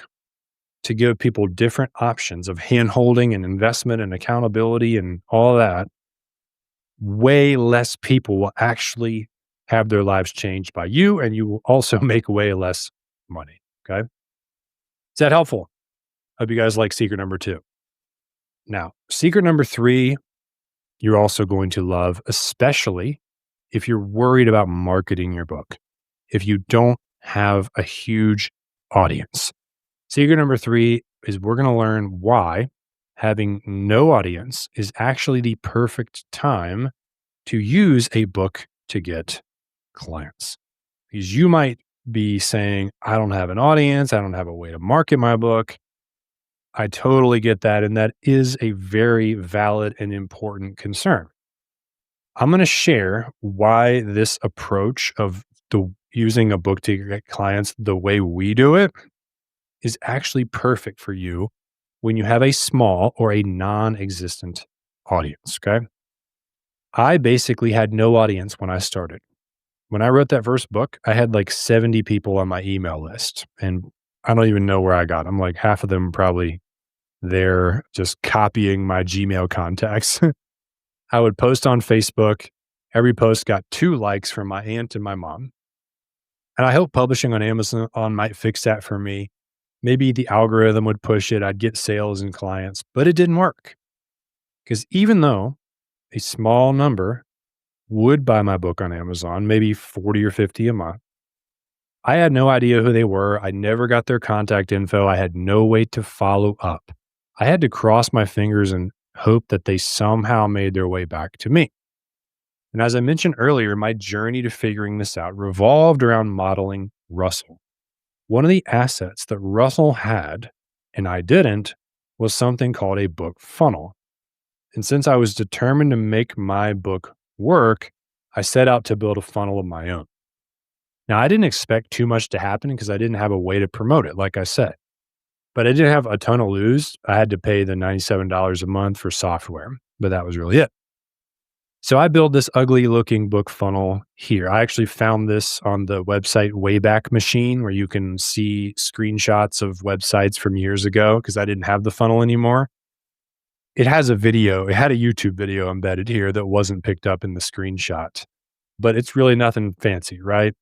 to give people different options of hand-holding and investment and accountability and all that, way less people will actually have their lives changed by you, and you will also make way less money. Okay. Is that helpful? Hope you guys like secret number 2. Now, secret number 3, you're also going to love, especially if you're worried about marketing your book, if you don't have a huge audience. Secret number 3 is we're going to learn why having no audience is actually the perfect time to use a book to get clients. Because you might be saying, I don't have an audience, I don't have a way to market my book. I totally get that. And that is a very valid and important concern. I'm going to share why this approach of using a book to get clients the way we do it is actually perfect for you when you have a small or a non-existent audience. Okay. I basically had no audience when I started. When I wrote that first book, I had like 70 people on my email list, and I don't even know where I got them. Like half of them probably there just copying my Gmail contacts. I would post on Facebook. Every post got 2 likes from my aunt and my mom. And I hope publishing on Amazon might fix that for me. Maybe the algorithm would push it. I'd get sales and clients, but it didn't work. Because even though a small number would buy my book on Amazon, maybe 40 or 50 a month, I had no idea who they were. I never got their contact info. I had no way to follow up. I had to cross my fingers and hope that they somehow made their way back to me. And as I mentioned earlier, my journey to figuring this out revolved around modeling Russell. One of the assets that Russell had, and I didn't, was something called a book funnel. And since I was determined to make my book work, I set out to build a funnel of my own. Now, I didn't expect too much to happen because I didn't have a way to promote it, like I said. But I didn't have a ton to lose. I had to pay the $97 a month for software, but that was really it. So I built this ugly looking book funnel here. I actually found this on the website Wayback Machine, where you can see screenshots of websites from years ago because I didn't have the funnel anymore. It has a video. It had a YouTube video embedded here that wasn't picked up in the screenshot, but it's really nothing fancy, right?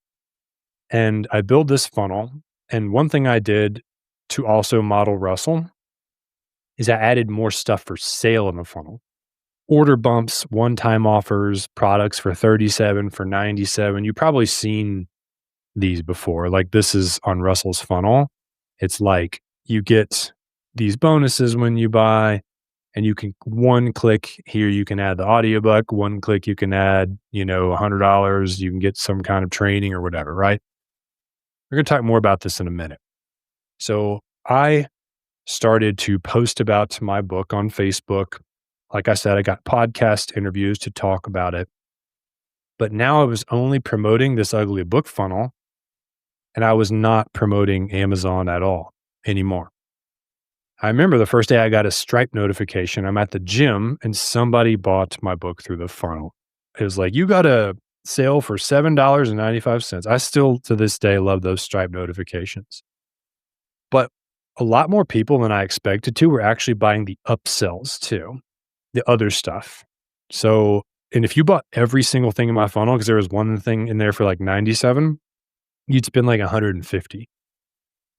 And I built this funnel. And one thing I did to also model Russell is I added more stuff for sale in the funnel. Order bumps, one-time offers, products for $37, for $97. You've probably seen these before. Like this is on Russell's funnel. It's like you get these bonuses when you buy, and you can one click here, you can add the audiobook, one click, you can add, $100, you can get some kind of training or whatever, right? We're going to talk more about this in a minute. So I started to post about my book on Facebook. Like I said, I got podcast interviews to talk about it. But now I was only promoting this ugly book funnel, and I was not promoting Amazon at all anymore. I remember the first day I got a Stripe notification. I'm at the gym and somebody bought my book through the funnel. It was like, you got a sale for $7.95. I still, to this day, love those Stripe notifications. But a lot more people than I expected to were actually buying the upsells too, the other stuff. So, and if you bought every single thing in my funnel, because there was one thing in there for like 97, you'd spend like 150.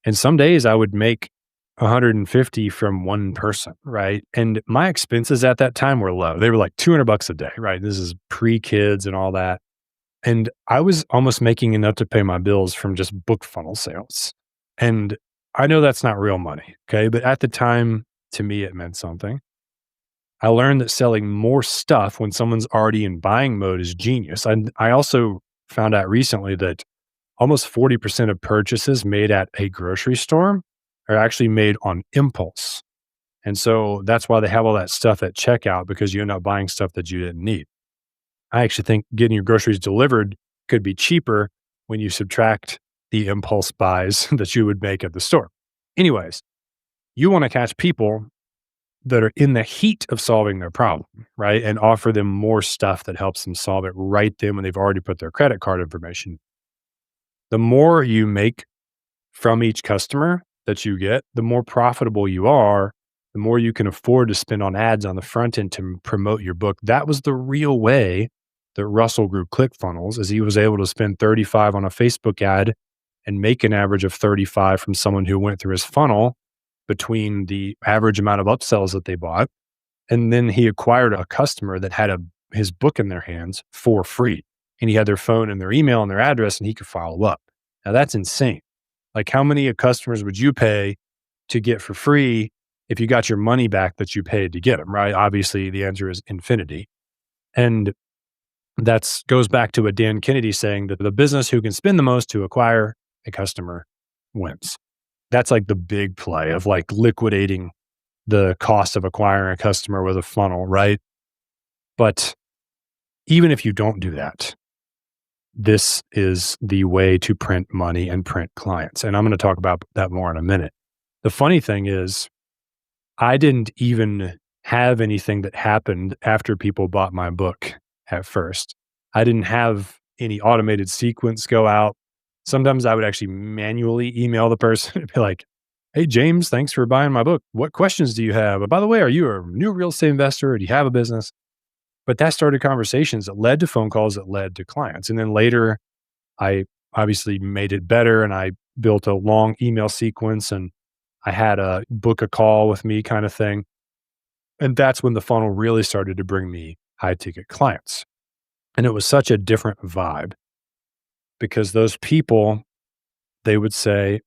And some days I would make 150 from one person, right? And my expenses at that time were low. They were like $200 a day, right? This is pre-kids and all that. And I was almost making enough to pay my bills from just book funnel sales. And I know that's not real money, okay? But at the time, to me, it meant something. I learned that selling more stuff when someone's already in buying mode is genius. I also found out recently that almost 40% of purchases made at a grocery store are actually made on impulse. And so that's why they have all that stuff at checkout, because you end up buying stuff that you didn't need. I actually think getting your groceries delivered could be cheaper when you subtract the impulse buys that you would make at the store. Anyways, you want to catch people that are in the heat of solving their problem, right? And offer them more stuff that helps them solve it right then when they've already put their credit card information. The more you make from each customer that you get, the more profitable you are, the more you can afford to spend on ads on the front end to promote your book. That was the real way that Russell grew ClickFunnels, is he was able to spend 35 on a Facebook ad and make an average of 35 from someone who went through his funnel between the average amount of upsells that they bought. And then he acquired a customer that had his book in their hands for free. And he had their phone and their email and their address, and he could follow up. Now that's insane. Like, how many customers would you pay to get for free if you got your money back that you paid to get them, right? Obviously, the answer is infinity. And that goes back to what Dan Kennedy saying, that the business who can spend the most to acquire a customer wins. That's like the big play of like liquidating the cost of acquiring a customer with a funnel, right? But even if you don't do that, this is the way to print money and print clients. And I'm going to talk about that more in a minute. The funny thing is, I didn't even have anything that happened after people bought my book at first. I didn't have any automated sequence go out. Sometimes I would actually manually email the person and be like, "Hey, James, thanks for buying my book. What questions do you have? And by the way, are you a new real estate investor, or do you have a business?" But that started conversations that led to phone calls that led to clients. And then later, I obviously made it better, and I built a long email sequence, and I had a book a call with me kind of thing. And that's when the funnel really started to bring me high ticket clients. And it was such a different vibe, because those people, they would say,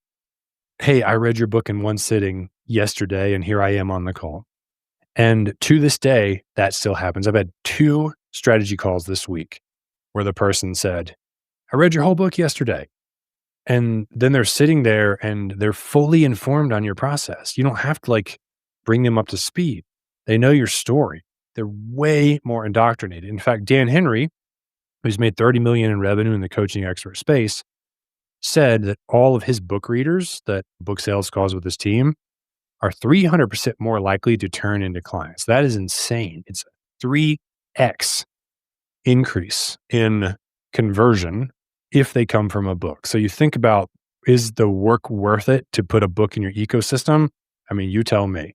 "Hey, I read your book in one sitting yesterday, and here I am on the call." And to this day, that still happens. I've had 2 strategy calls this week where the person said, "I read your whole book yesterday." And then they're sitting there and they're fully informed on your process. You don't have to like bring them up to speed. They know your story. They're way more indoctrinated. In fact, Dan Henry, who's made 30 million in revenue in the coaching expert space, said that all of his book readers that book sales calls with his team are 300% more likely to turn into clients. That is insane. It's a 3x increase in conversion if they come from a book. So you think about, is the work worth it to put a book in your ecosystem? I mean, you tell me.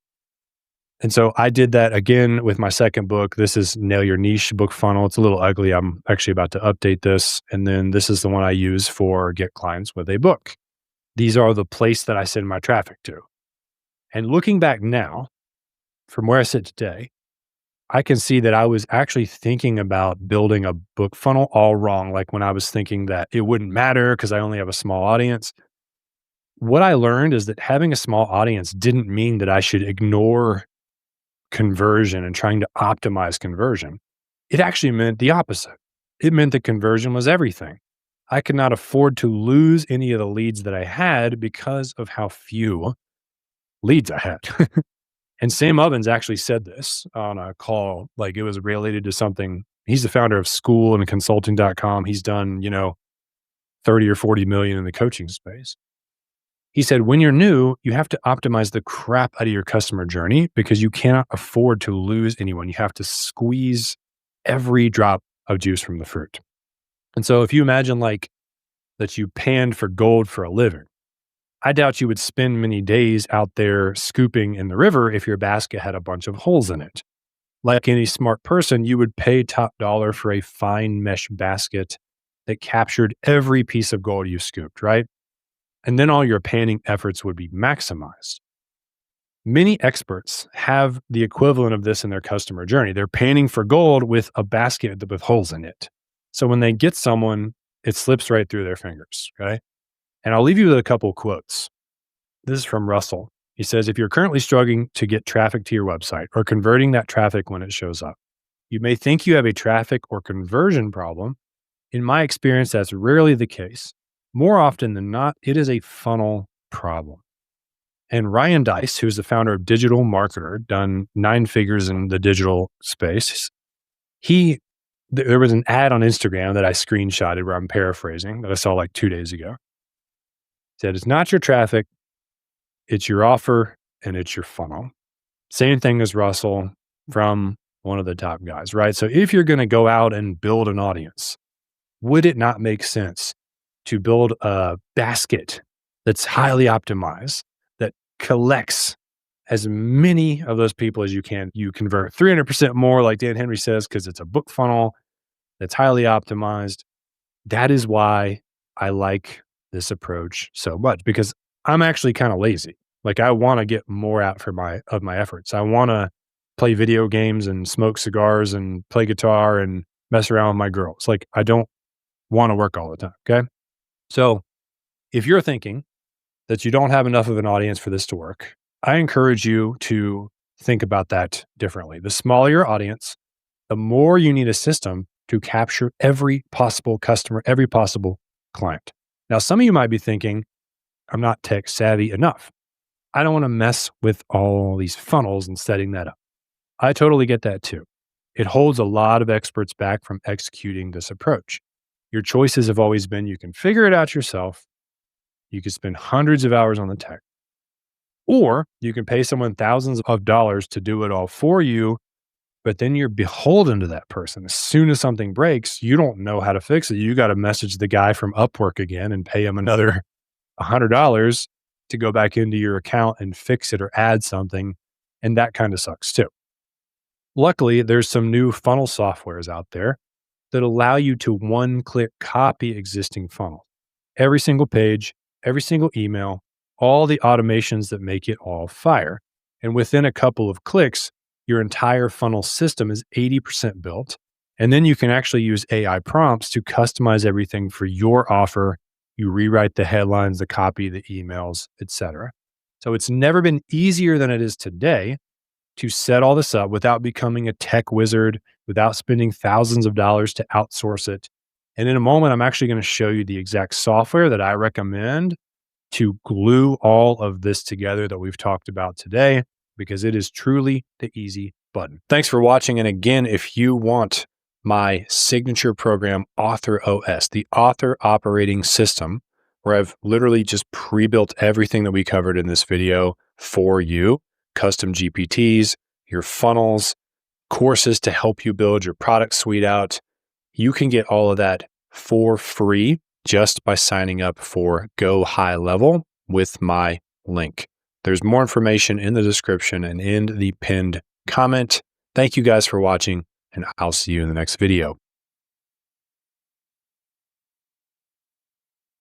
And so I did that again with my second book. This is Nail Your Niche book funnel. It's a little ugly. I'm actually about to update this. And then this is the one I use for get clients with a book. These are the place that I send my traffic to. And looking back now, from where I sit today, I can see that I was actually thinking about building a book funnel all wrong. Like when I was thinking that it wouldn't matter because I only have a small audience. What I learned is that having a small audience didn't mean that I should ignore conversion and trying to optimize conversion. It actually meant the opposite. It meant that conversion was everything. I could not afford to lose any of the leads that I had because of how few leads I had. And Sam Ovens actually said this on a call, like it was related to something. He's the founder of school and consulting.com. He's done, 30 or 40 million in the coaching space. He said, when you're new, you have to optimize the crap out of your customer journey because you cannot afford to lose anyone. You have to squeeze every drop of juice from the fruit. And so if you imagine like that you panned for gold for a living, I doubt you would spend many days out there scooping in the river if your basket had a bunch of holes in it. Like any smart person, you would pay top dollar for a fine mesh basket that captured every piece of gold you scooped, right? And then all your panning efforts would be maximized. Many experts have the equivalent of this in their customer journey. They're panning for gold with a basket with holes in it. So when they get someone, it slips right through their fingers. Okay. And I'll leave you with a couple of quotes. This is from Russell. He says, if you're currently struggling to get traffic to your website or converting that traffic when it shows up, you may think you have a traffic or conversion problem. In my experience, that's rarely the case. More often than not, it is a funnel problem. And Ryan Deiss, who's the founder of Digital Marketer, done 9 figures in the digital space, there was an ad on Instagram that I screenshotted where I'm paraphrasing that I saw like 2 days ago. It said, it's not your traffic, it's your offer and it's your funnel. Same thing as Russell from one of the top guys, right? So if you're going to go out and build an audience, would it not make sense to build a basket that's highly optimized, that collects as many of those people as you can? You convert 300% more, like Dan Henry says, because it's a book funnel that's highly optimized. That is why I like this approach so much, because I'm actually kind of lazy. Like I want to get more out of my efforts. I want to play video games and smoke cigars and play guitar and mess around with my girls. Like I don't want to work all the time. Okay. So if you're thinking that you don't have enough of an audience for this to work, I encourage you to think about that differently. The smaller your audience, the more you need a system to capture every possible customer, every possible client. Now, some of you might be thinking, I'm not tech savvy enough. I don't want to mess with all these funnels and setting that up. I totally get that too. It holds a lot of experts back from executing this approach. Your choices have always been you can figure it out yourself, you can spend hundreds of hours on the tech, or you can pay someone thousands of dollars to do it all for you, but then you're beholden to that person. As soon as something breaks, you don't know how to fix it. You got to message the guy from Upwork again and pay him another $100 to go back into your account and fix it or add something. And that kind of sucks too. Luckily, there's some new funnel softwares out there that allow you to one-click copy existing funnels. Every single page, every single email, all the automations that make it all fire. And within a couple of clicks, your entire funnel system is 80% built. And then you can actually use AI prompts to customize everything for your offer. You rewrite the headlines, the copy, the emails, etc. So it's never been easier than it is today to set all this up without becoming a tech wizard, without spending thousands of dollars to outsource it. And in a moment, I'm actually going to show you the exact software that I recommend to glue all of this together that we've talked about today, because it is truly the easy button. Thanks for watching. And again, if you want my signature program, Author OS, the author operating system, where I've literally just pre-built everything that we covered in this video for you, custom GPTs, your funnels, courses to help you build your product suite out, you can get all of that for free just by signing up for Go High Level with my link. There's more information in the description and in the pinned comment. Thank you guys for watching, and I'll see you in the next video.